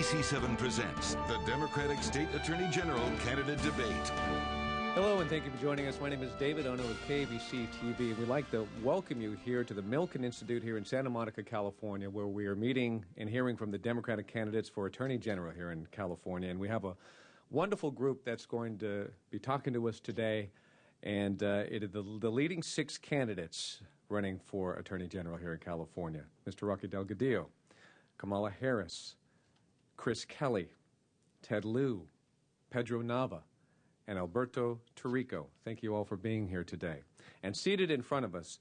ABC7 presents the Democratic State Attorney General Candidate Debate. Hello, and thank you for joining us. My name is David Ono with KABC TV. We'd like to welcome you here to the Milken Institute here in Santa Monica, California, where we are meeting and hearing from the Democratic candidates for Attorney General here in California. And we have a wonderful group that's going to be talking to us today. And it is the leading six candidates running for Attorney General here in California. Mr. Rocky Delgadillo, Kamala Harris, Chris Kelly, Ted Lieu, Pedro Nava, and Alberto Tarico. Thank you all for being here today. And seated in front of us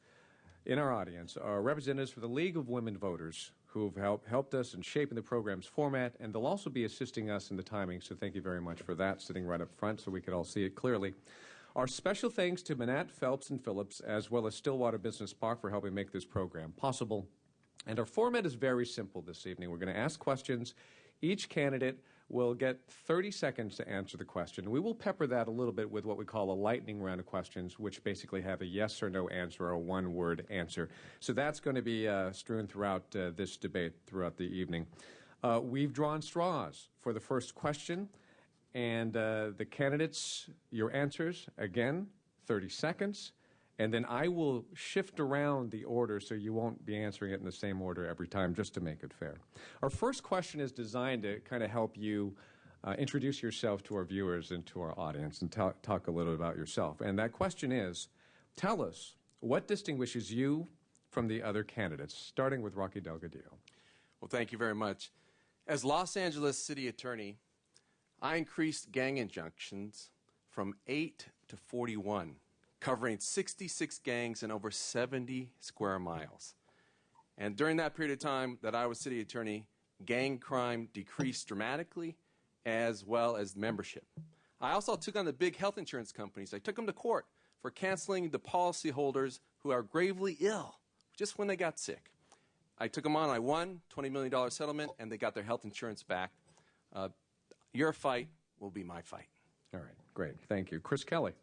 in our audience are representatives for the League of Women Voters who have helped us in shaping the program's format, and they'll also be assisting us in the timing, so thank you very much for that, sitting right up front so we could all see it clearly. Our special thanks to Manat, Phelps, and Phillips, as well as Stillwater Business Park for helping make this program possible. And our format is very simple this evening. We're going to ask questions. Each candidate will get 30 seconds to answer the question. We will pepper that a little bit with what we call a lightning round of questions, which basically have a yes or no answer or a one-word answer. So that's going to be strewn throughout this debate throughout the evening. We've drawn straws for the first question, and the candidates, your answers, again, 30 seconds. And then I will shift around the order so you won't be answering it in the same order every time, just to make it fair. Our first question is designed to kind of help you introduce yourself to our viewers and to our audience and talk a little about yourself. And that question is, tell us what distinguishes you from the other candidates, starting with Rocky Delgadillo. Well, thank you very much. As Los Angeles City Attorney, I increased gang injunctions from 8 to 41. Covering 66 gangs and over 70 square miles. And during that period of time that I was city attorney, gang crime decreased dramatically, as well as membership. I also took on the big health insurance companies. I took them to court for canceling the policyholders who are gravely ill just when they got sick. I took them on. I won $20 million settlement, and they got their health insurance back. Your fight will be my fight. All right, great. Thank you. Chris Kelly.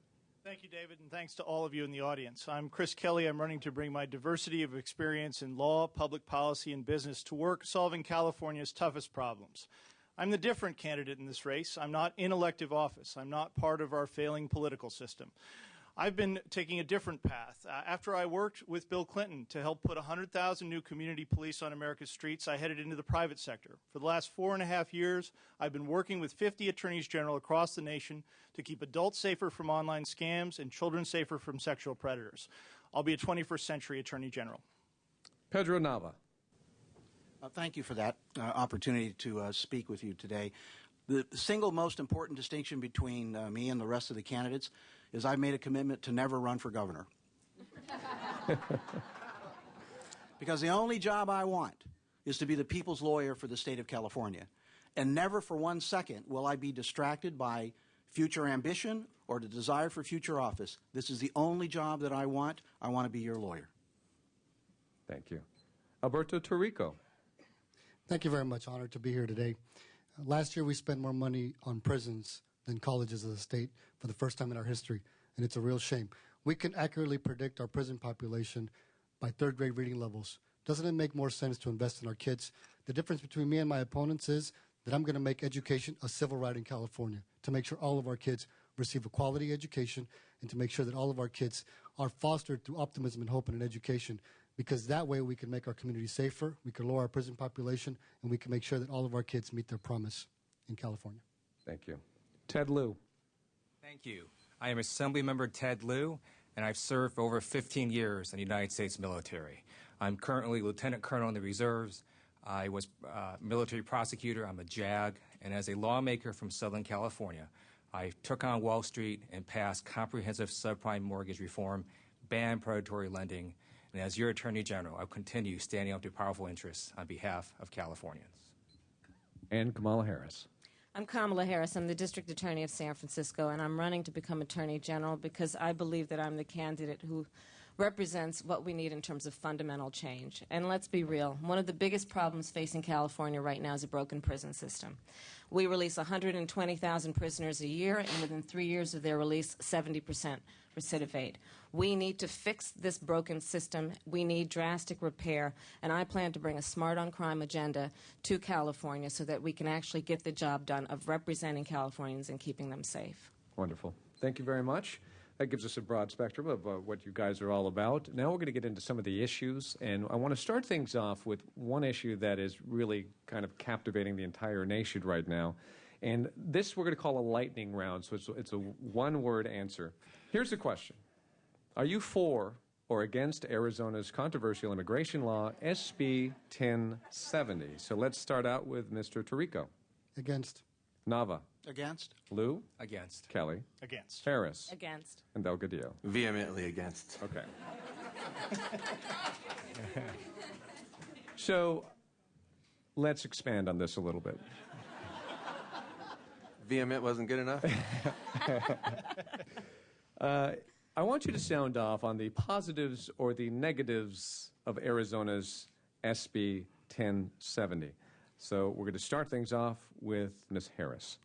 Thank you, David, and thanks to all of you in the audience. I'm Chris Kelly. I'm running to bring my diversity of experience in law, public policy, and business to work solving California's toughest problems. I'm the different candidate in this race. I'm not in elective office. I'm not part of our failing political system. I've been taking a different path. After I worked with Bill Clinton to help put 100,000 new community police on America's streets, I headed into the private sector. For the last 4.5 years, I've been working with 50 attorneys general across the nation to keep adults safer from online scams and children safer from sexual predators. I'll be a 21st century attorney general. Pedro Nava. Thank you for that opportunity to speak with you today. The single most important distinction between me and the rest of the candidates is I've made a commitment to never run for governor. Because the only job I want is to be the people's lawyer for the state of California. And never for 1 second will I be distracted by future ambition or the desire for future office. This is the only job that I want. I want to be your lawyer. Thank you. Alberto Tarico. Thank you very much. Honored to be here today. Last year, we spent more money on prisons than colleges of the state for the first time in our history, and it's a real shame. We can accurately predict our prison population by third-grade reading levels. Doesn't it make more sense to invest in our kids? The difference between me and my opponents is that I'm going to make education a civil right in California, to make sure all of our kids receive a quality education and to make sure that all of our kids are fostered through optimism and hope in an education, because that way we can make our community safer, we can lower our prison population, and we can make sure that all of our kids meet their promise in California. Thank you. Ted Lieu. Thank you. I am Assemblymember Ted Lieu, and I've served for over 15 years in the United States military. I'm currently Lieutenant Colonel in the Reserves. I was military prosecutor. I'm a JAG. And as a lawmaker from Southern California, I took on Wall Street and passed comprehensive subprime mortgage reform, banned predatory lending. And as your Attorney General, I'll continue standing up to powerful interests on behalf of Californians. And Kamala Harris. I'm Kamala Harris. I'm the District Attorney of San Francisco, and I'm running to become Attorney General because I believe that I'm the candidate who represents what we need in terms of fundamental change. And let's be real, one of the biggest problems facing California right now is a broken prison system. We release 120,000 prisoners a year, and within 3 years of their release, 70% recidivate. We need to fix this broken system. We need drastic repair, and I plan to bring a Smart on Crime agenda to California so that we can actually get the job done of representing Californians and keeping them safe. Wonderful. Thank you very much. That gives us a broad spectrum of what you guys are all about. Now we're going to get into some of the issues, and I want to start things off with one issue that is really kind of captivating the entire nation right now. And this we're going to call a lightning round, so it's a one-word answer. Here's the question. Are you for or against Arizona's controversial immigration law, SB 1070? So let's start out with Mr. Tirico. Against. Nava. Against? Lou? Against. Kelly? Against. Harris? Against. And Delgadillo. Vehemently against. Okay. So let's expand on this a little bit. Vehement wasn't good enough? I want you to sound off on the positives or the negatives of Arizona's SB 1070. So we're going to start things off with Ms. Harris.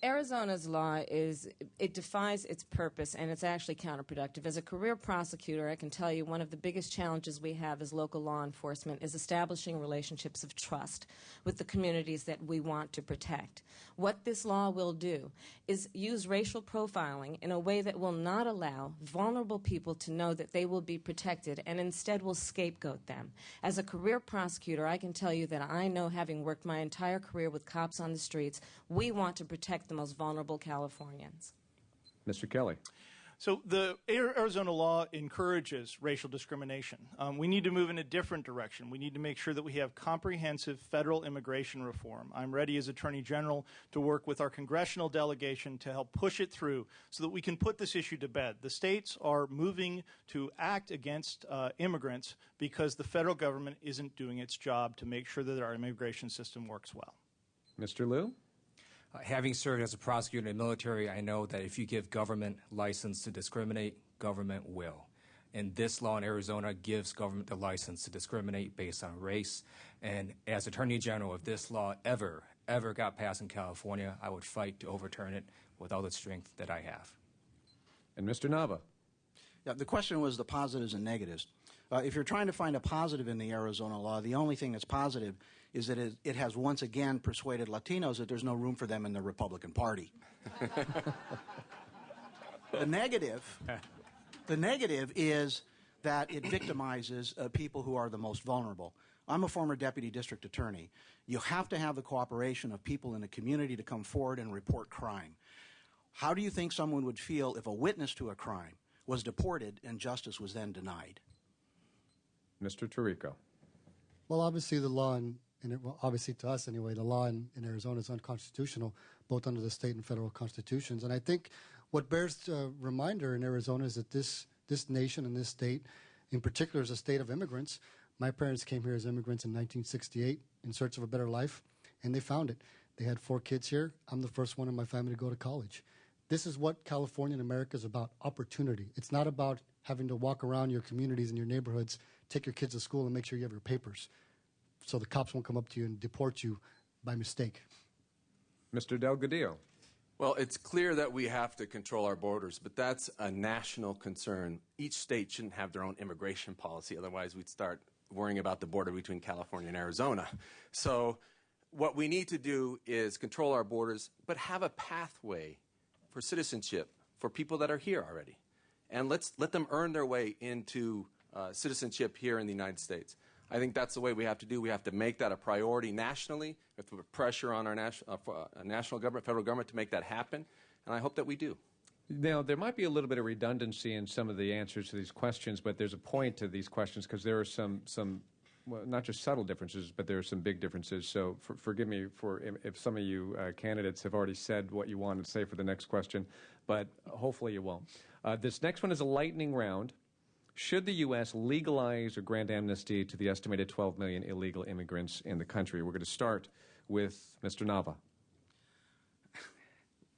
Arizona's law it defies its purpose, and it's actually counterproductive. As a career prosecutor, I can tell you one of the biggest challenges we have as local law enforcement is establishing relationships of trust with the communities that we want to protect. What this law will do is use racial profiling in a way that will not allow vulnerable people to know that they will be protected, and instead will scapegoat them. As a career prosecutor, I can tell you that I know, having worked my entire career with cops on the streets, we want to protect the most vulnerable Californians. Mr. Kelly. So the Arizona law encourages racial discrimination. We need to move in a different direction. We need to make sure that we have comprehensive federal immigration reform. I'm ready as Attorney General to work with our congressional delegation to help push it through so that we can put this issue to bed. The states are moving to act against immigrants because the federal government isn't doing its job to make sure that our immigration system works well. Mr. Liu? Having served as a prosecutor in the military, I know that if you give government license to discriminate, government will. And this law in Arizona gives government the license to discriminate based on race. And as Attorney General, if this law ever got passed in California, I would fight to overturn it with all the strength that I have. And Mr. Nava? Yeah, the question was the positives and negatives. If you're trying to find a positive in the Arizona law, the only thing that's positive is that it has once again persuaded Latinos that there's no room for them in the Republican Party. The negative is that it victimizes people who are the most vulnerable. I'm a former deputy district attorney. You have to have the cooperation of people in the community to come forward and report crime. How do you think someone would feel if a witness to a crime was deported and justice was then denied? Mr. Tirico. Well, obviously the law, obviously to us anyway, the law in Arizona is unconstitutional, both under the state and federal constitutions. And I think what bears a reminder in Arizona is that this nation and this state, in particular, is a state of immigrants. My parents came here as immigrants in 1968 in search of a better life, and they found it. They had 4 kids here. I'm the first one in my family to go to college. This is what California and America is about, opportunity. It's not about having to walk around your communities and your neighborhoods, take your kids to school and make sure you have your papers so the cops won't come up to you and deport you by mistake. Mr. Delgadillo. Well, it's clear that we have to control our borders, but that's a national concern. Each state shouldn't have their own immigration policy, otherwise we'd start worrying about the border between California and Arizona. So what we need to do is control our borders, but have a pathway for citizenship for people that are here already. And let's let them earn their way into citizenship here in the United States. I think that's the way we have to do. We have to make that a priority nationally. We have to put pressure on our national government, federal government to make that happen, and I hope that we do. Now, there might be a little bit of redundancy in some of the answers to these questions, but there's a point to these questions because there are some well, not just subtle differences, but there are some big differences. So forgive me if some of you candidates have already said what you wanted to say for the next question, but hopefully you won't. This next one is a lightning round. Should the U.S. legalize or grant amnesty to the estimated 12 million illegal immigrants in the country? We're going to start with Mr. Nava.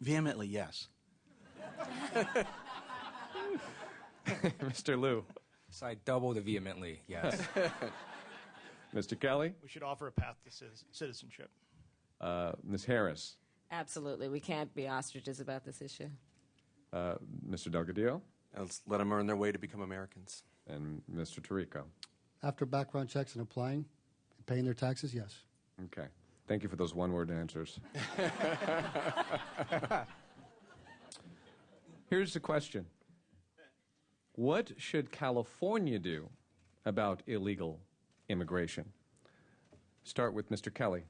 Vehemently, yes. Mr. Liu. So I double the vehemently, yes. Mr. Kelly. We should offer a path to citizenship. Ms. Harris. Absolutely. We can't be ostriches about this issue. Mr. Delgadillo. Let's let them earn their way to become Americans. And Mr. Tirico. After background checks and applying, and paying their taxes, yes. Okay. Thank you for those one-word answers. Here's the question. What should California do about illegal immigration? Start with Mr. Kelly.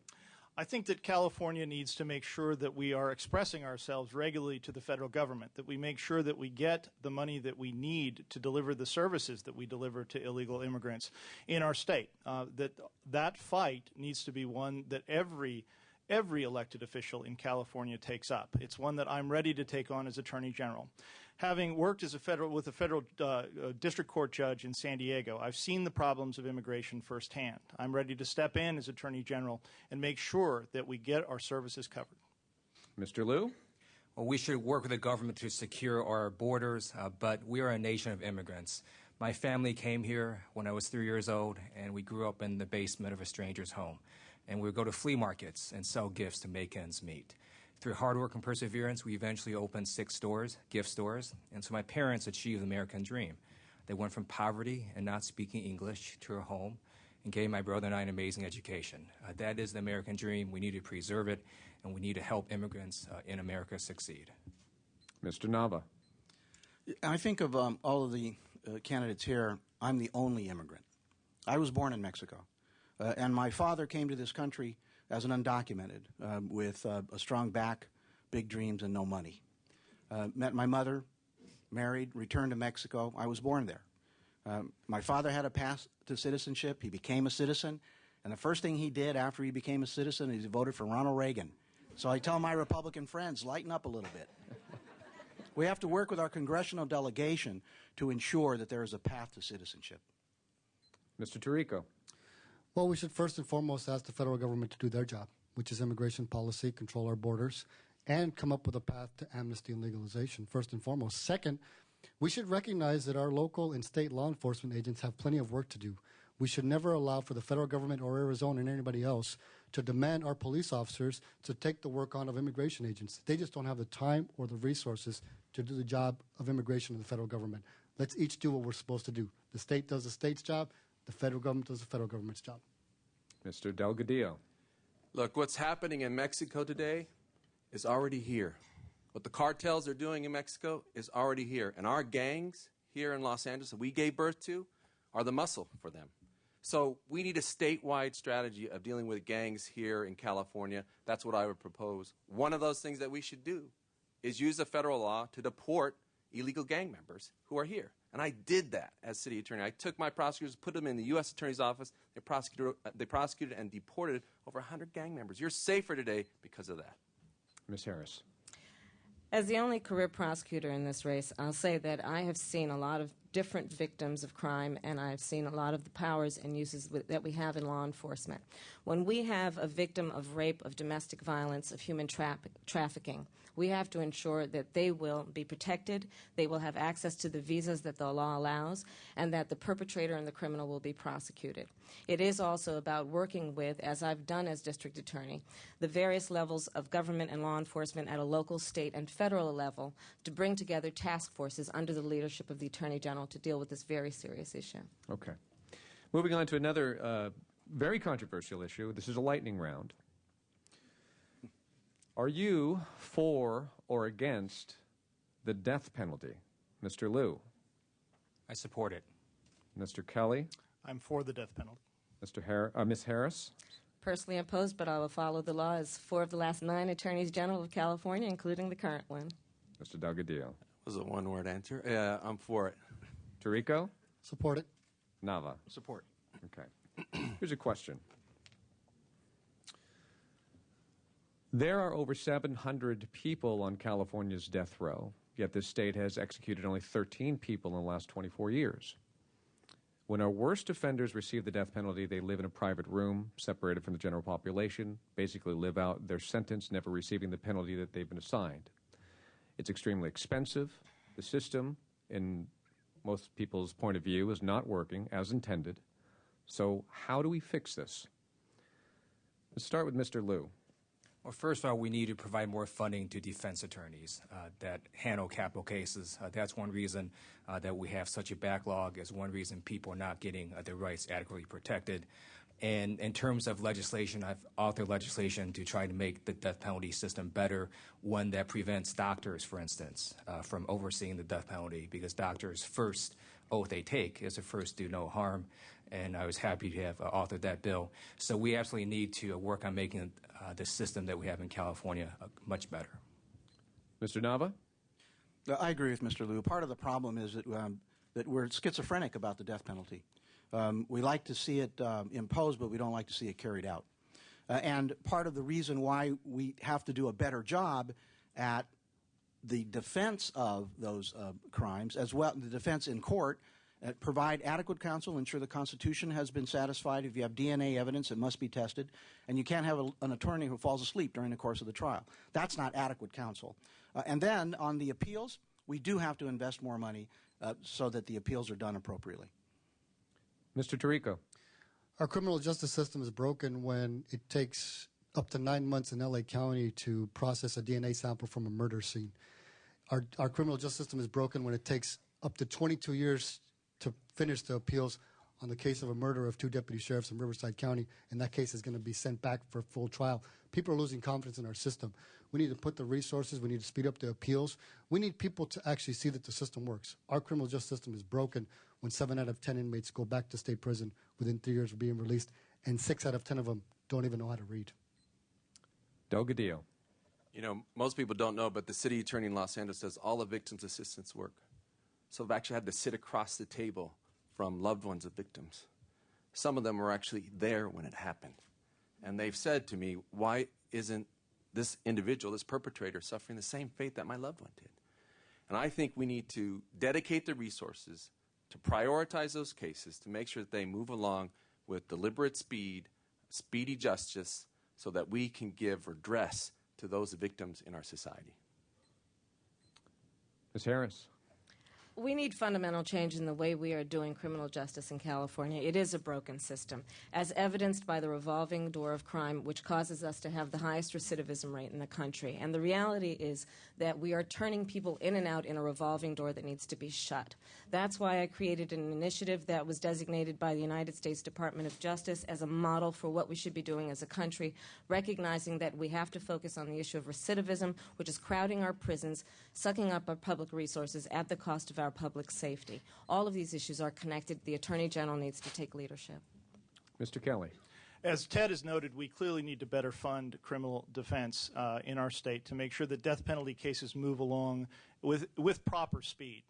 I think that California needs to make sure that we are expressing ourselves regularly to the federal government, that we make sure that we get the money that we need to deliver the services that we deliver to illegal immigrants in our state. That fight needs to be one that every elected official in California takes up. It's one that I'm ready to take on as Attorney General. Having worked as with a federal district court judge in San Diego, I've seen the problems of immigration firsthand. I'm ready to step in as Attorney General and make sure that we get our services covered. Mr. Liu? Well, we should work with the government to secure our borders, but we are a nation of immigrants. My family came here when I was 3 years old, and we grew up in the basement of a stranger's home. And we would go to flea markets and sell gifts to make ends meet. Through hard work and perseverance, we eventually opened 6 stores, gift stores, and so my parents achieved the American dream. They went from poverty and not speaking English to a home and gave my brother and I an amazing education. That is the American dream. We need to preserve it, and we need to help immigrants in America succeed. Mr. Nava. I think of all of the candidates here, I'm the only immigrant. I was born in Mexico, and my father came to this country as an undocumented, with a strong back, big dreams, and no money. Met my mother, married, returned to Mexico. I was born there. My father had a path to citizenship. He became a citizen, and the first thing he did after he became a citizen is he voted for Ronald Reagan. So I tell my Republican friends, lighten up a little bit. We have to work with our congressional delegation to ensure that there is a path to citizenship. Mr. Tirico. Well, we should first and foremost ask the federal government to do their job, which is immigration policy, control our borders, and come up with a path to amnesty and legalization, first and foremost. Second, we should recognize that our local and state law enforcement agents have plenty of work to do. We should never allow for the federal government or Arizona and anybody else to demand our police officers to take the work on of immigration agents. They just don't have the time or the resources to do the job of immigration of the federal government. Let's each do what we're supposed to do. The state does the state's job. The federal government does the federal government's job. Mr. Delgadillo. Look, what's happening in Mexico today is already here. What the cartels are doing in Mexico is already here. And our gangs here in Los Angeles that we gave birth to are the muscle for them. So we need a statewide strategy of dealing with gangs here in California. That's what I would propose. One of those things that we should do is use the federal law to deport illegal gang members who are here. And I did that as city attorney. I took my prosecutors, put them in the U.S. Attorney's Office. They prosecuted and deported over 100 gang members. You're safer today because of that. Ms. Harris. As the only career prosecutor in this race, I'll say that I have seen a lot of different victims of crime, and I've seen a lot of the powers and uses that we have in law enforcement. When we have a victim of rape, of domestic violence, of human trafficking, we have to ensure that they will be protected, they will have access to the visas that the law allows, and that the perpetrator and the criminal will be prosecuted. It is also about working with, as I've done as district attorney, the various levels of government and law enforcement at a local, state, and federal level to bring together task forces under the leadership of the Attorney General to deal with this very serious issue. Okay. Moving on to another very controversial issue. This is a lightning round. Are you for or against the death penalty? Mr. Liu. I support it. Mr. Kelly. I'm for the death penalty. Ms. Harris. Personally opposed, but I will follow the law as 4 of the last 9 attorneys general of California, including the current one. Mr. Delgadillo. Was a one-word answer. Yeah, I'm for it. Tirico. Support it. Nava. Support. Okay. Here's a question. There are over 700 people on California's death row, yet this state has executed only 13 people in the last 24 years. When our worst offenders receive the death penalty, they live in a private room, separated from the general population, basically live out their sentence, never receiving the penalty that they've been assigned. It's extremely expensive. The system, in most people's point of view, is not working as intended. So how do we fix this? Let's start with Mr. Liu. Well, first of all, we need to provide more funding to defense attorneys that handle capital cases. That's one reason that we have such a backlog, is one reason people are not getting their rights adequately protected. And in terms of legislation, I've authored legislation to try to make the death penalty system better, one that prevents doctors, for instance, from overseeing the death penalty, because doctors' first oath they take is to first do no harm. And I was happy to have authored that bill. So we absolutely need to work on making the system that we have in California much better. Mr. Nava? I agree with Mr. Liu. Part of the problem is that we're schizophrenic about the death penalty. We like to see it imposed, but we don't like to see it carried out. And part of the reason why we have to do a better job at the defense of those crimes, as well the defense in court, provide adequate counsel, ensure the Constitution has been satisfied. If you have DNA evidence, it must be tested. And you can't have an attorney who falls asleep during the course of the trial. That's not adequate counsel. And then on the appeals, we do have to invest more money so that the appeals are done appropriately. Mr. Tirico? Our criminal justice system is broken when it takes up to 9 months in L.A. County to process a DNA sample from a murder scene. Our criminal justice system is broken when it takes up to 22 years to finish the appeals on the case of a murder of 2 deputy sheriffs in Riverside County, and that case is going to be sent back for full trial. People are losing confidence in our system. We need to put the resources. We need to speed up the appeals. We need people to actually see that the system works. Our criminal justice system is broken when 7 out of 10 inmates go back to state prison within 3 years of being released, and 6 out of 10 of them don't even know how to read. Delgadillo? You know, most people don't know, but the city attorney in Los Angeles does all the victims' assistance work. So I've actually had to sit across the table from loved ones of victims. Some of them were actually there when it happened. And they've said to me, why isn't this individual, this perpetrator, suffering the same fate that my loved one did? And I think we need to dedicate the resources to prioritize those cases, to make sure that they move along with deliberate speed, speedy justice, so that we can give redress to those victims in our society. Ms. Harris? We need fundamental change in the way we are doing criminal justice in California. It is a broken system, as evidenced by the revolving door of crime, which causes us to have the highest recidivism rate in the country. And the reality is that we are turning people in and out in a revolving door that needs to be shut. That's why I created an initiative that was designated by the United States Department of Justice as a model for what we should be doing as a country, recognizing that we have to focus on the issue of recidivism, which is crowding our prisons, sucking up our public resources at the cost of our public safety. All of these issues are connected. The Attorney General needs to take leadership. Mr. Kelly? As Ted has noted, we clearly need to better fund criminal defense in our state to make sure that death penalty cases move along with proper speed.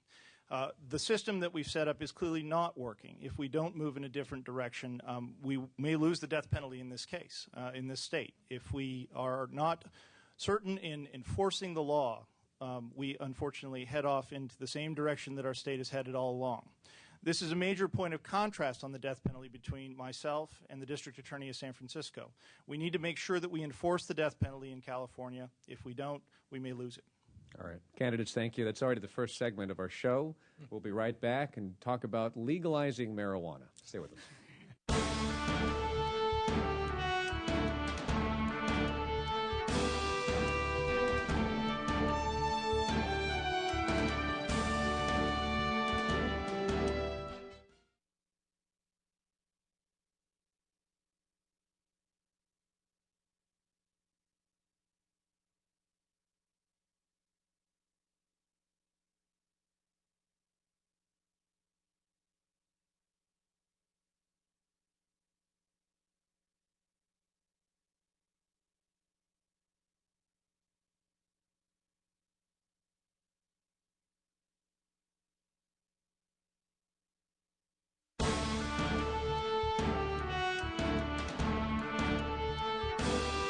The system that we've set up is clearly not working. If we don't move in a different direction, we may lose the death penalty in this case, in this state. If we are not certain in enforcing the law, we unfortunately head off into the same direction that our state has headed all along. This is a major point of contrast on the death penalty between myself and the District Attorney of San Francisco. We need to make sure that we enforce the death penalty in California. If we don't, we may lose it. All right. Candidates, thank you. That's already the first segment of our show. We'll be right back and talk about legalizing marijuana. Stay with us.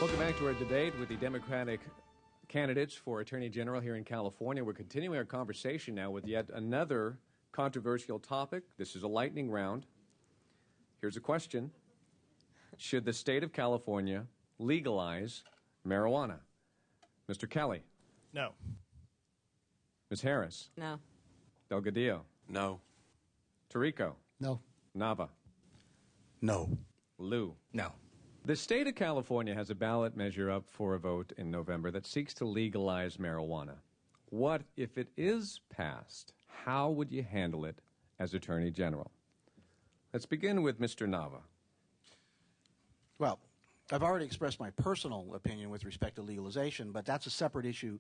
Welcome back to our debate with the Democratic candidates for Attorney General here in California. We're continuing our conversation now with yet another controversial topic. This is a lightning round. Here's a question. Should the state of California legalize marijuana? Mr. Kelly? No. Ms. Harris? No. Delgadillo? No. Tarico. No. Nava. No. Lou. No. The state of California has a ballot measure up for a vote in November that seeks to legalize marijuana. What if it is passed? How would you handle it as Attorney General? Let's begin with Mr. Nava. Well, I've already expressed my personal opinion with respect to legalization, but that's a separate issue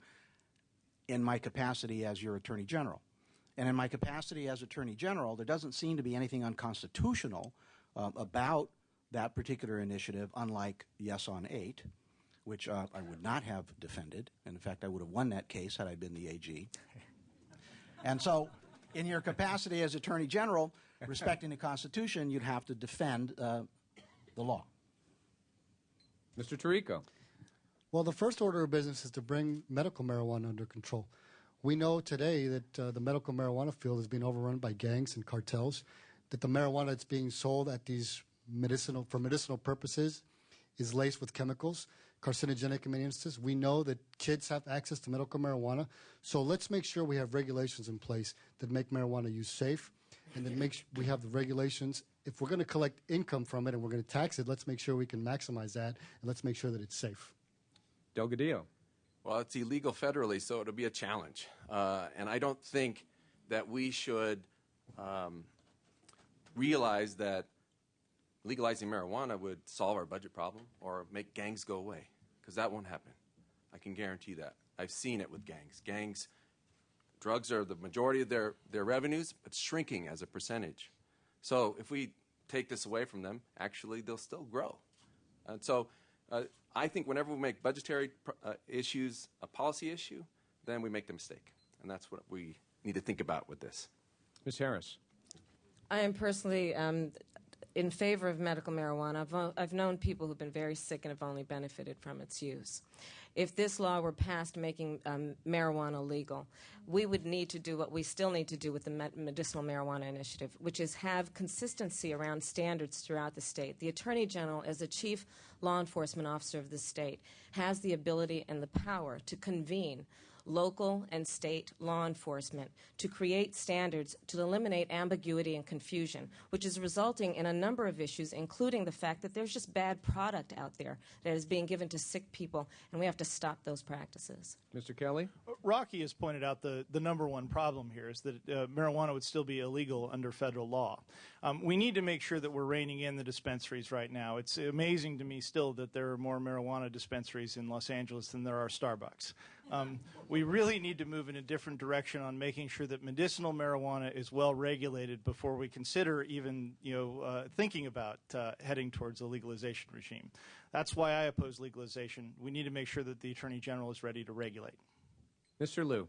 in my capacity as your Attorney General. And in my capacity as Attorney General, there doesn't seem to be anything unconstitutional about that particular initiative, unlike Yes on 8, which I would not have defended. And in fact, I would have won that case had I been the AG. And so, in your capacity as Attorney General, respecting the Constitution, you'd have to defend the law. Mr. Tarico. Well, the first order of business is to bring medical marijuana under control. We know today that the medical marijuana field is being overrun by gangs and cartels, that the marijuana that's being sold at these for medicinal purposes is laced with chemicals, carcinogenic in many instances. We know that kids have access to medical marijuana, so let's make sure we have regulations in place that make marijuana use safe, and that we have the regulations. If we're going to collect income from it and we're going to tax it, let's make sure we can maximize that, and let's make sure that it's safe. Delgadillo. Well, it's illegal federally, so it'll be a challenge. And I don't think that we should realize that legalizing marijuana would solve our budget problem or make gangs go away, because that won't happen. I can guarantee that. I've seen it with gangs. Drugs are the majority of their revenues, but shrinking as a percentage. So if we take this away from them, actually they'll still grow. And so I think whenever we make budgetary issues a policy issue, then we make the mistake. And that's what we need to think about with this. Ms. Harris. I am personally in favor of medical marijuana. I've known people who've been very sick and have only benefited from its use. If this law were passed making marijuana legal, we would need to do what we still need to do with the Medicinal Marijuana Initiative, which is have consistency around standards throughout the state. The Attorney General, as the chief law enforcement officer of the state, has the ability and the power to convene local and state law enforcement to create standards to eliminate ambiguity and confusion, which is resulting in a number of issues, including the fact that there's just bad product out there that is being given to sick people, and we have to stop those practices. Mr. Kelly? Rocky has pointed out the number one problem here is that marijuana would still be illegal under federal law. We need to make sure that we're reining in the dispensaries right now. It's amazing to me still that there are more marijuana dispensaries in Los Angeles than there are Starbucks. We really need to move in a different direction on making sure that medicinal marijuana is well regulated before we consider even thinking about heading towards a legalization regime. That's why I oppose legalization. We need to make sure that the Attorney General is ready to regulate. Mr. Liu.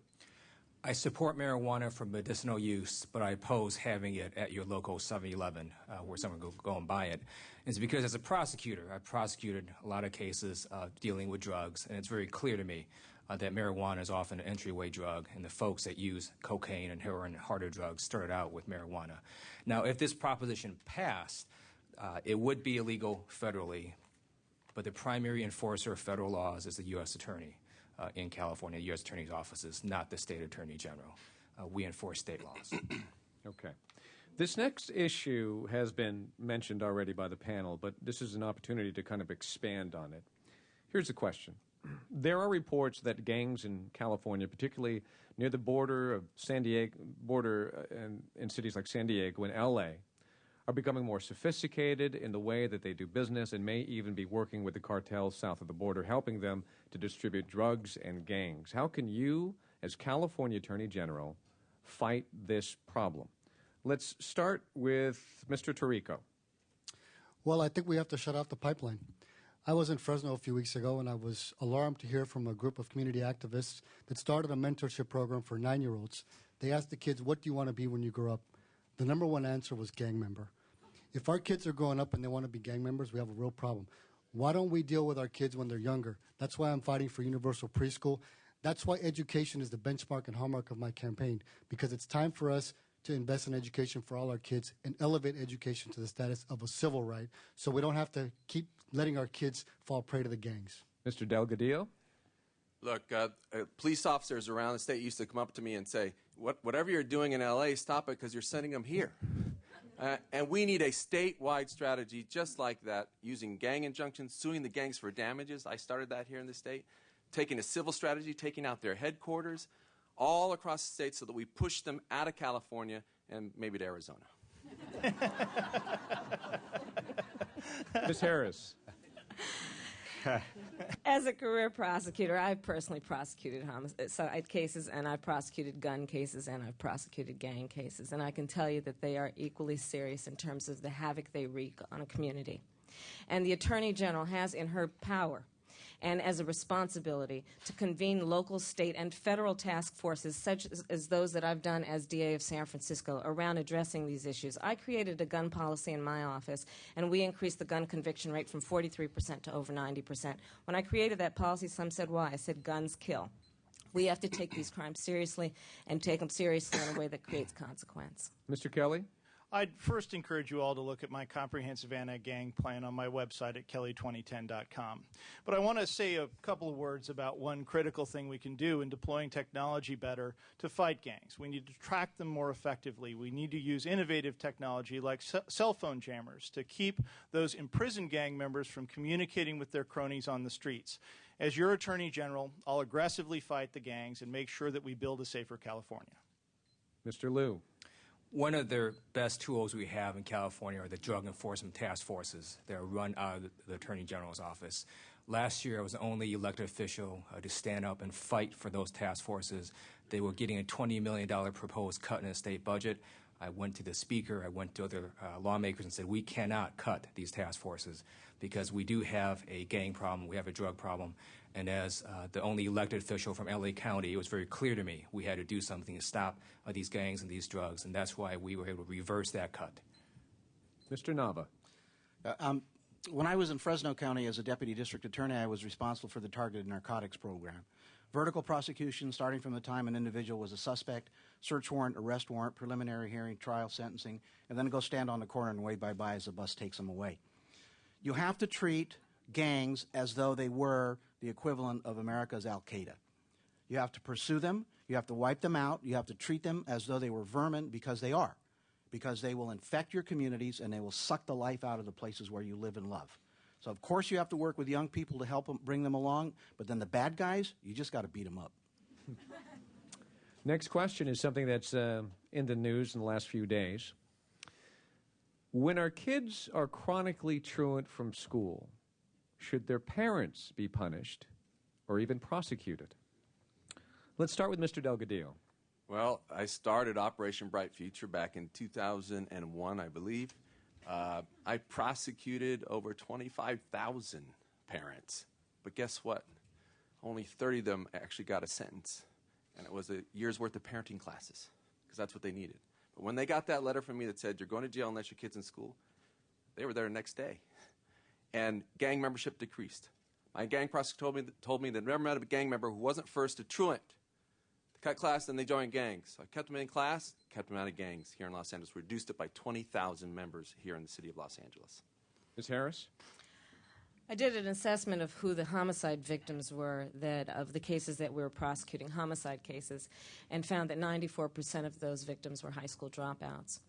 I support marijuana for medicinal use, but I oppose having it at your local 7-Eleven where someone can go and buy it. And it's because as a prosecutor, I've prosecuted a lot of cases dealing with drugs, and it's very clear to me that marijuana is often an entryway drug, and the folks that use cocaine and heroin and harder drugs started out with marijuana. Now, if this proposition passed, it would be illegal federally, but the primary enforcer of federal laws is the U.S. Attorney in California, U.S. Attorney's offices, not the State Attorney General. We enforce state laws. Okay. This next issue has been mentioned already by the panel, but this is an opportunity to kind of expand on it. Here's the question. There are reports that gangs in California, particularly near the border of San Diego, and in cities like San Diego and L.A., are becoming more sophisticated in the way that they do business and may even be working with the cartels south of the border, helping them to distribute drugs and gangs. How can you, as California Attorney General, fight this problem? Let's start with Mr. Tarico. Well, I think we have to shut off the pipeline. I was in Fresno a few weeks ago, and I was alarmed to hear from a group of community activists that started a mentorship program for 9-year-olds. They asked the kids, what do you want to be when you grow up? The number one answer was gang member. If our kids are growing up and they want to be gang members, we have a real problem. Why don't we deal with our kids when they're younger? That's why I'm fighting for universal preschool. That's why education is the benchmark and hallmark of my campaign, because it's time for us to invest in education for all our kids and elevate education to the status of a civil right so we don't have to keep letting our kids fall prey to the gangs. Mr. Delgadillo? Look, police officers around the state used to come up to me and say, whatever you're doing in L.A., stop it because you're sending them here. And we need a statewide strategy just like that, using gang injunctions, suing the gangs for damages. I started that here in the state. Taking a civil strategy, taking out their headquarters all across the state so that we push them out of California and maybe to Arizona. Ms. Harris. As a career prosecutor, I've personally prosecuted homicide cases, and I've prosecuted gun cases, and I've prosecuted gang cases. And I can tell you that they are equally serious in terms of the havoc they wreak on a community. And the Attorney General has in her power and as a responsibility to convene local, state, and federal task forces such as those that I've done as DA of San Francisco around addressing these issues. I created a gun policy in my office, and we increased the gun conviction rate from 43% to over 90%. When I created that policy, some said, why? I said, guns kill. We have to take these crimes seriously and take them seriously in a way that creates consequence. Mr. Kelly? I'd first encourage you all to look at my comprehensive anti-gang plan on my website at kelly2010.com. But I want to say a couple of words about one critical thing we can do in deploying technology better to fight gangs. We need to track them more effectively. We need to use innovative technology like cell phone jammers to keep those imprisoned gang members from communicating with their cronies on the streets. As your Attorney General, I'll aggressively fight the gangs and make sure that we build a safer California. Mr. Liu? One of the best tools we have in California are the drug enforcement task forces that are run out of the Attorney General's office. Last year, I was the only elected official to stand up and fight for those task forces. They were getting a $20 million proposed cut in the state budget. I went to the Speaker, I went to other lawmakers and said, we cannot cut these task forces because we do have a gang problem, we have a drug problem. And as the only elected official from LA County, it was very clear to me we had to do something to stop these gangs and these drugs, and that's why we were able to reverse that cut. Mr. Nava? When I was in Fresno County as a deputy district attorney, I was responsible for the targeted narcotics program. Vertical prosecution starting from the time an individual was a suspect, search warrant, arrest warrant, preliminary hearing, trial, sentencing, and then go stand on the corner and wave bye-bye as the bus takes them away. You have to treat gangs as though they were the equivalent of America's Al-Qaeda. You have to pursue them, you have to wipe them out, you have to treat them as though they were vermin, because they are. Because they will infect your communities and they will suck the life out of the places where you live and love. So of course you have to work with young people to help them, bring them along, but then the bad guys, you just got to beat them up. Next question is something that's in the news in the last few days. When our kids are chronically truant from school, should their parents be punished or even prosecuted? Let's start with Mr. Delgadillo. Well, I started Operation Bright Future back in 2001, I believe. I prosecuted over 25,000 parents. But guess what? Only 30 of them actually got a sentence. And it was a year's worth of parenting classes, because that's what they needed. But when they got that letter from me that said, you're going to jail unless your kid's in school, they were there the next day. And gang membership decreased. My gang prosecutor told me that never met a gang member who wasn't first a truant. They cut class, then they joined gangs. So I kept them in class, kept them out of gangs here in Los Angeles. We reduced it by 20,000 members here in the city of Los Angeles. Ms. Harris? I did an assessment of who the homicide victims were of the cases that we were prosecuting, homicide cases, and found that 94% of those victims were high school dropouts.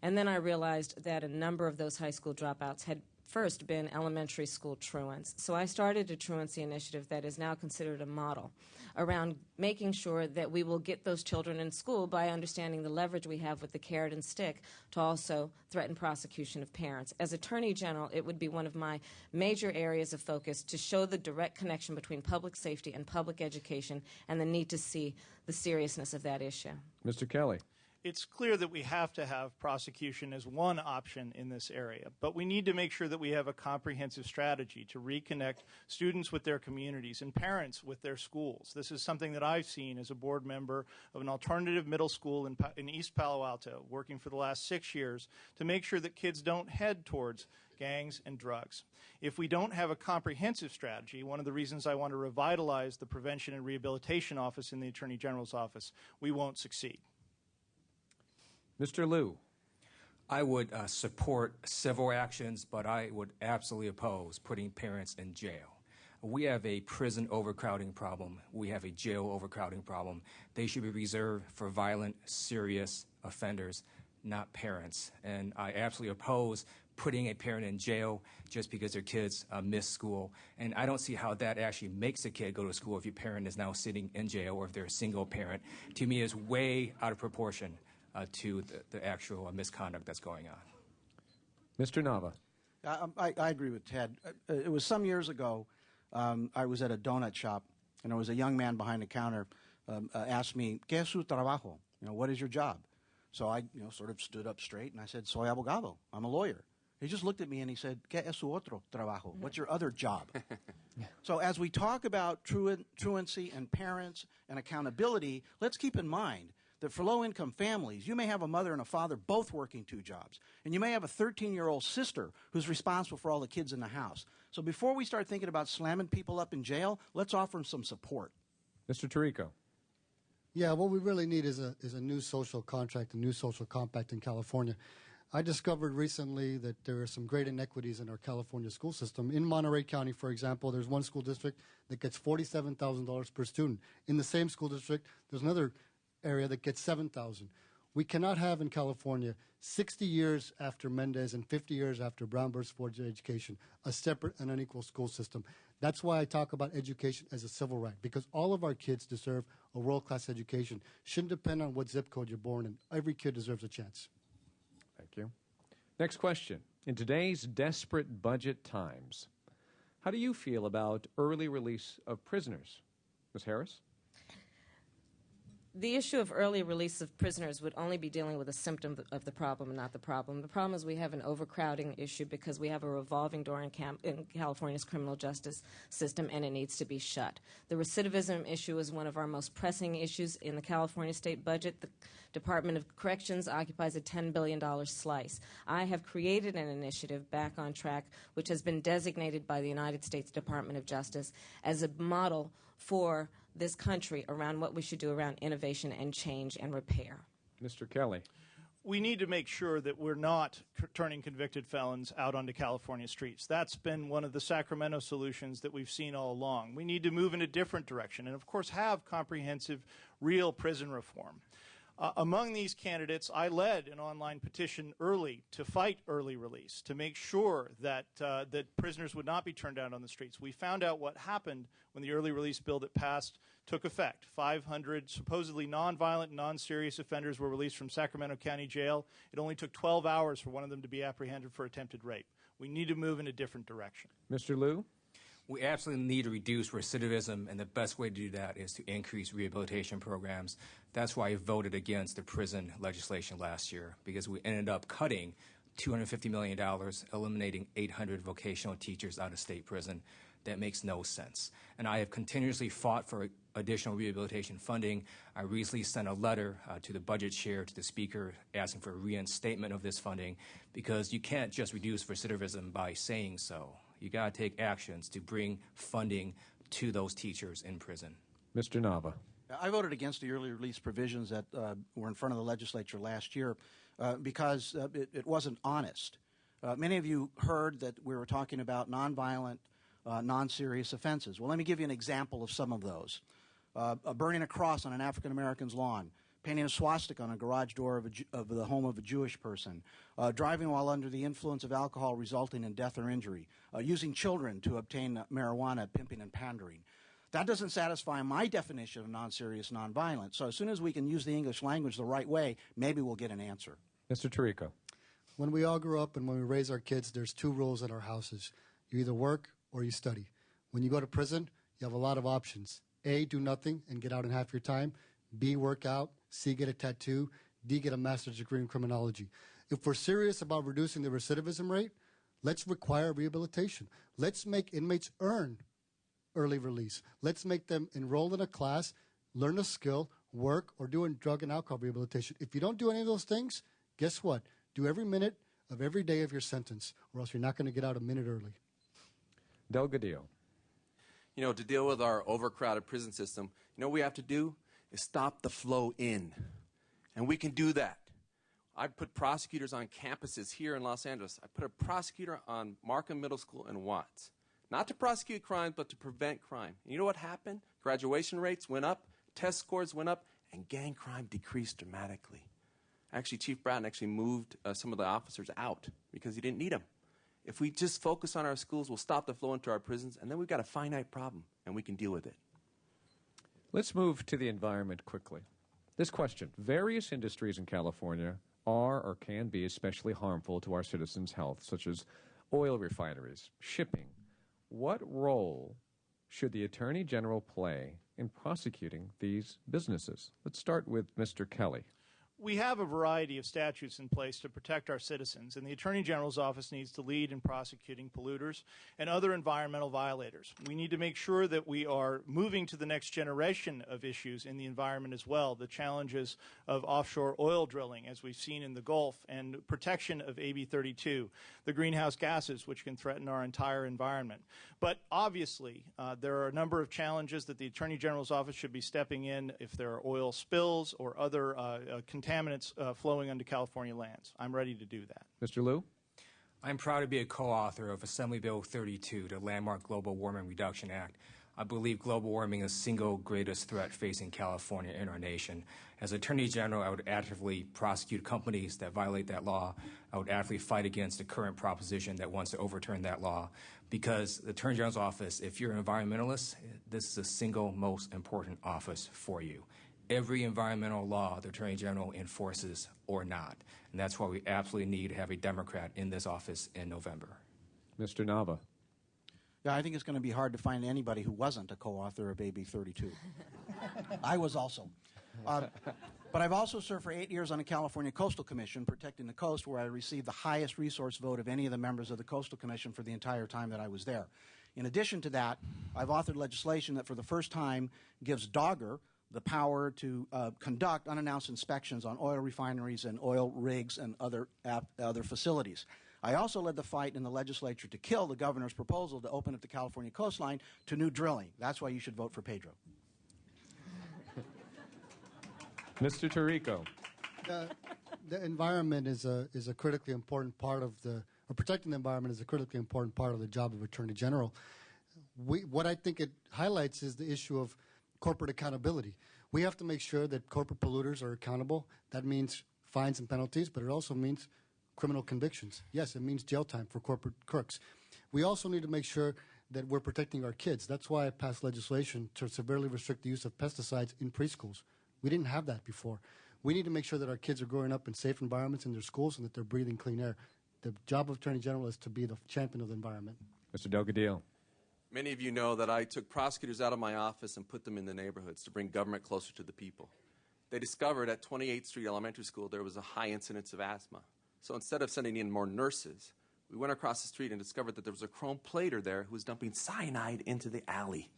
And then I realized that a number of those high school dropouts had first been elementary school truants. So I started a truancy initiative that is now considered a model around making sure that we will get those children in school by understanding the leverage we have with the carrot and stick to also threaten prosecution of parents. As Attorney General, it would be one of my major areas of focus to show the direct connection between public safety and public education and the need to see the seriousness of that issue. Mr. Kelly? It's clear that we have to have prosecution as one option in this area, but we need to make sure that we have a comprehensive strategy to reconnect students with their communities and parents with their schools. This is something that I've seen as a board member of an alternative middle school in East Palo Alto, working for the last 6 years to make sure that kids don't head towards gangs and drugs. If we don't have a comprehensive strategy, one of the reasons I want to revitalize the Prevention and Rehabilitation Office in the Attorney General's office, we won't succeed. Mr. Liu? I would support civil actions, but I would absolutely oppose putting parents in jail. We have a prison overcrowding problem. We have a jail overcrowding problem. They should be reserved for violent, serious offenders, not parents. And I absolutely oppose putting a parent in jail just because their kids miss school. And I don't see how that actually makes a kid go to school if your parent is now sitting in jail or if they're a single parent. To me, is way out of proportion to the actual misconduct that's going on. Mr. Nava. I agree with Ted. It was some years ago. I was at a donut shop, and there was a young man behind the counter asked me, ¿Qué es su trabajo? What is your job? So I, sort of stood up straight, and I said, Soy abogado. I'm a lawyer. He just looked at me and he said, ¿Qué es su otro trabajo? What's your other job? So as we talk about truancy and parents and accountability, let's keep in mind that for low-income families, you may have a mother and a father both working 2 jobs. And you may have a 13-year-old sister who's responsible for all the kids in the house. So before we start thinking about slamming people up in jail, let's offer them some support. Mr. Tirico. Yeah, what we really need is a new social contract, a new social compact in California. I discovered recently that there are some great inequities in our California school system. In Monterey County, for example, there's one school district that gets $47,000 per student. In the same school district, there's another area that gets $7,000. We cannot have in California, 60 years after Mendez and 50 years after Brown versus Board of Education, a separate and unequal school system. That's why I talk about education as a civil right, because all of our kids deserve a world-class education. Shouldn't depend on what zip code you're born in. Every kid deserves a chance. Thank you. Next question. In today's desperate budget times, how do you feel about early release of prisoners? Ms. Harris? The issue of early release of prisoners would only be dealing with a symptom of the problem and not the problem. The problem is we have an overcrowding issue because we have a revolving door in California's criminal justice system, and it needs to be shut. The recidivism issue is one of our most pressing issues in the California state budget. The Department of Corrections occupies a $10 billion slice. I have created an initiative, Back on Track, which has been designated by the United States Department of Justice as a model for this country around what we should do around innovation and change and repair. Mr. Kelly. We need to make sure that we're not turning convicted felons out onto California streets. That's been one of the Sacramento solutions that we've seen all along. We need to move in a different direction and, of course, have comprehensive, real prison reform. Among these candidates, I led an online petition early to fight early release, to make sure that that prisoners would not be turned out on the streets. We found out what happened when the early release bill that passed took effect. 500 supposedly nonviolent, non-serious offenders were released from Sacramento County Jail. It only took 12 hours for one of them to be apprehended for attempted rape. We need to move in a different direction. Mr. Liu? We absolutely need to reduce recidivism, and the best way to do that is to increase rehabilitation programs. That's why I voted against the prison legislation last year, because we ended up cutting $250 million, eliminating 800 vocational teachers out of state prison. That makes no sense. And I have continuously fought for additional rehabilitation funding. I recently sent a letter to the budget chair, to the speaker, asking for a reinstatement of this funding, because you can't just reduce recidivism by saying so. You got to take actions to bring funding to those teachers in prison. Mr. Nava. I voted against the early release provisions that were in front of the legislature last year because it wasn't honest. Many of you heard that we were talking about nonviolent, non-serious offenses. Well, let me give you an example of some of those. Burning a cross on an African American's lawn, painting a swastika on a garage door of the home of a Jewish person, driving while under the influence of alcohol resulting in death or injury, using children to obtain marijuana, pimping and pandering. That doesn't satisfy my definition of non-serious nonviolent. So as soon as we can use the English language the right way, maybe we'll get an answer. Mr. Tirico. When we all grow up and when we raise our kids, there's 2 rules at our houses. You either work or you study. When you go to prison, you have a lot of options. A, do nothing and get out in half your time. B, work out. C, get a tattoo. D, get a master's degree in criminology. If we're serious about reducing the recidivism rate, let's require rehabilitation. Let's make inmates earn early release. Let's make them enroll in a class, learn a skill, work, or do drug and alcohol rehabilitation. If you don't do any of those things, guess what? Do every minute of every day of your sentence, or else you're not going to get out a minute early. Delgadillo. You know, to deal with our overcrowded prison system, you know what we have to do is stop the flow in. And we can do that. I put prosecutors on campuses here in Los Angeles. I put a prosecutor on Markham Middle School in Watts. Not to prosecute crime, but to prevent crime. And you know what happened? Graduation rates went up, test scores went up, and gang crime decreased dramatically. Actually, Chief Bratton actually moved some of the officers out because he didn't need them. If we just focus on our schools, we'll stop the flow into our prisons, and then we've got a finite problem, and we can deal with it. Let's move to the environment quickly. This question: various industries in California are or can be especially harmful to our citizens' health, such as oil refineries, shipping. What role should the Attorney General play in prosecuting these businesses? Let's start with Mr. Kelly. We have a variety of statutes in place to protect our citizens, and the Attorney General's office needs to lead in prosecuting polluters and other environmental violators. We need to make sure that we are moving to the next generation of issues in the environment as well, the challenges of offshore oil drilling, as we've seen in the Gulf, and protection of AB 32, the greenhouse gases, which can threaten our entire environment. But obviously, there are a number of challenges that the Attorney General's office should be stepping in if there are oil spills or other contaminants flowing onto California lands. I'm ready to do that. Mr. Liu? I'm proud to be a co-author of Assembly Bill 32, the landmark Global Warming Reduction Act. I believe global warming is the single greatest threat facing California and our nation. As Attorney General, I would actively prosecute companies that violate that law. I would actively fight against the current proposition that wants to overturn that law. Because the Attorney General's office, if you're an environmentalist, this is the single most important office for you. Every environmental law the Attorney General enforces or not. And that's why we absolutely need to have a Democrat in this office in November. Mr. Nava? Yeah, I think it's going to be hard to find anybody who wasn't a co-author of AB 32. I was also. But I've also served for 8 years on the California Coastal Commission, protecting the coast, where I received the highest resource vote of any of the members of the Coastal Commission for the entire time that I was there. In addition to that, I've authored legislation that for the first time gives DOGGR the power to conduct unannounced inspections on oil refineries and oil rigs and other facilities. I also led the fight in the legislature to kill the governor's proposal to open up the California coastline to new drilling. That's why you should vote for Pedro. Mr. Tirico? The environment is a critically important part of protecting the environment is a critically important part of the job of Attorney General. What I think it highlights is the issue of corporate accountability. We have to make sure that corporate polluters are accountable. That means fines and penalties, but it also means criminal convictions. Yes, it means jail time for corporate crooks. We also need to make sure that we're protecting our kids. That's why I passed legislation to severely restrict the use of pesticides in preschools. We didn't have that before. We need to make sure that our kids are growing up in safe environments in their schools and that they're breathing clean air. The job of Attorney General is to be the champion of the environment. Mr. Delgadillo? Many of you know that I took prosecutors out of my office and put them in the neighborhoods to bring government closer to the people. They discovered at 28th Street Elementary School there was a high incidence of asthma. So instead of sending in more nurses, we went across the street and discovered that there was a chrome plater there who was dumping cyanide into the alley.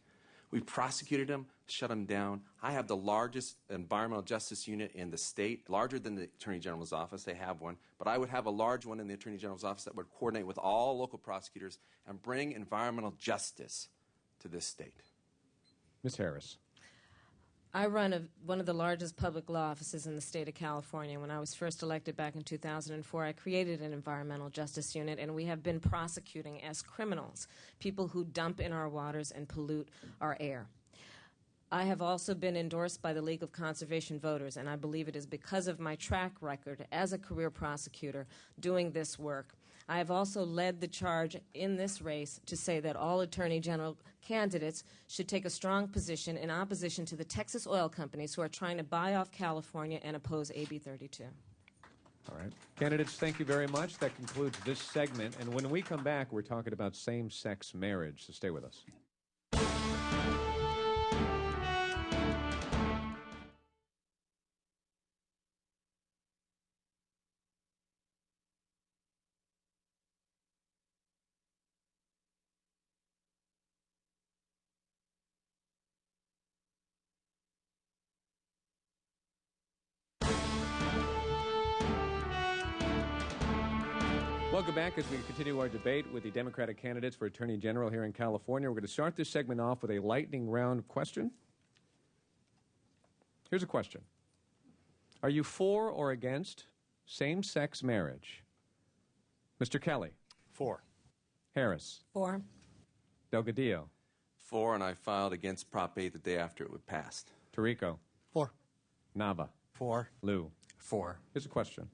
We prosecuted him, shut him down. I have the largest environmental justice unit in the state, larger than the Attorney General's office. They have one. But I would have a large one in the Attorney General's office that would coordinate with all local prosecutors and bring environmental justice to this state. Ms. Harris? I run one of the largest public law offices in the state of California. When I was first elected back in 2004, I created an environmental justice unit, and we have been prosecuting as criminals people who dump in our waters and pollute our air. I have also been endorsed by the League of Conservation Voters, and I believe it is because of my track record as a career prosecutor doing this work. I have also led the charge in this race to say that all Attorney General candidates should take a strong position in opposition to the Texas oil companies who are trying to buy off California and oppose AB 32. All right. Candidates, thank you very much. That concludes this segment. And when we come back, we're talking about same-sex marriage, so stay with us. Welcome back as we continue our debate with the Democratic candidates for Attorney General here in California. We're going to start this segment off with a lightning round question. Here's a question. Are you for or against same-sex marriage? Mr. Kelly? For. Harris? For. Delgadillo? For, and I filed against Prop 8 the day after it was passed. Tirico? For. Nava? For. Liu? 4. Here's a question.